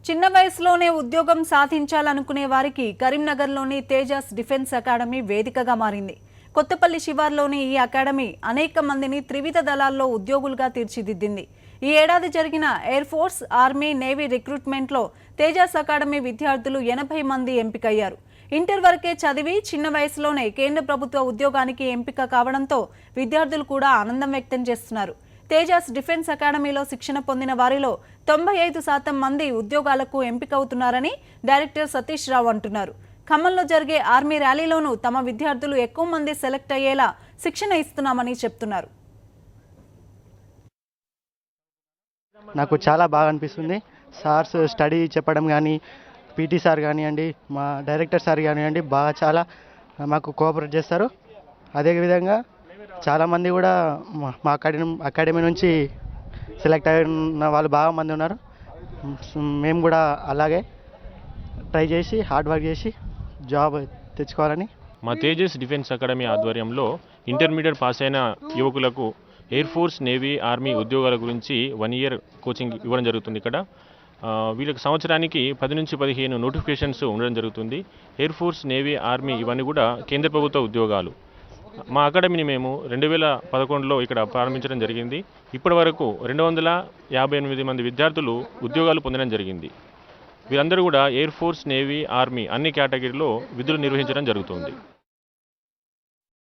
చిన్న వయసులోనే ఉద్యోగం సాధించాలనుకునే వారికి కరీంనగర్లోని తేజస్ డిఫెన్స్ అకాడమీ వేదికగా మారింది. కొత్తపల్లి శివార్లోని ఈ అకాడమీ అనేక మందిని త్రివిధ దళాల్లో ఉద్యోగులుగా తీర్చిదిద్దింది. ఈ ఏడాది జరిగిన ఎయిర్ ఫోర్స్, ఆర్మీ, నేవీ రిక్రూట్మెంట్లో తేజస్ అకాడమీ విద్యార్థులు 80 మంది ఎంపికయ్యారు. ఇంటర్ వరకే చదివి చిన్న వయసులోనే కేంద్ర ప్రభుత్వ ఉద్యోగానికి ఎంపిక కావడంతో విద్యార్థులు కూడా ఆనందం వ్యక్తం చేస్తున్నారు. తేజస్ డిఫెన్స్ అకాడమీలో శిక్షణ పొందిన వారిలో 95% మంది ఉద్యోగాలకు ఎంపికవుతున్నారని డైరెక్టర్ సతీష్ రావు అంటున్నారు. ఖమ్మంలో జరిగే ఆర్మీ ర్యాలీలోనూ తమ విద్యార్థులు ఎక్కువ మంది సెలెక్ట్ అయ్యేలా శిక్షణ ఇస్తున్నామని చెప్తున్నారు. నాకు చాలా బాగా అనిపిస్తుంది. సార్స్ స్టడీ చెప్పడం కానీ, పీటీ సార్ కానివ్వండి, మా డైరెక్టర్ సార్ కానివ్వండి, చాలా మాకు కోఆపరేట్ చేస్తారు. అదేవిధంగా చాలామంది కూడా మా అకాడమీ నుంచి సెలెక్ట్ అయిన వాళ్ళు బాగా మంది ఉన్నారు. మేము కూడా అలాగే ట్రై చేసి హార్డ్ వర్క్ చేసి జాబ్ తెచ్చుకోవాలని. మా తేజస్ డిఫెన్స్ అకాడమీ ఆధ్వర్యంలో ఇంటర్మీడియట్ పాస్ అయిన యువకులకు ఎయిర్ ఫోర్స్, నేవీ, ఆర్మీ ఉద్యోగాల గురించి 1 year కోచింగ్ ఇవ్వడం జరుగుతుంది. ఇక్కడ వీళ్ళకి సంవత్సరానికి 10 నుంచి 15 నోటిఫికేషన్స్ ఉండడం జరుగుతుంది. ఎయిర్ ఫోర్స్, నేవీ, ఆర్మీ ఇవన్నీ కూడా కేంద్ర ప్రభుత్వ ఉద్యోగాలు. మా అకాడమీని మేము 2011లో ఇక్కడ ప్రారంభించడం జరిగింది. ఇప్పటి వరకు 258 మంది విద్యార్థులు ఉద్యోగాలు పొందడం జరిగింది. వీరందరూ కూడా ఎయిర్ ఫోర్స్, నేవీ, ఆర్మీ అన్ని కేటగిరీలో విధులు నిర్వహించడం జరుగుతుంది.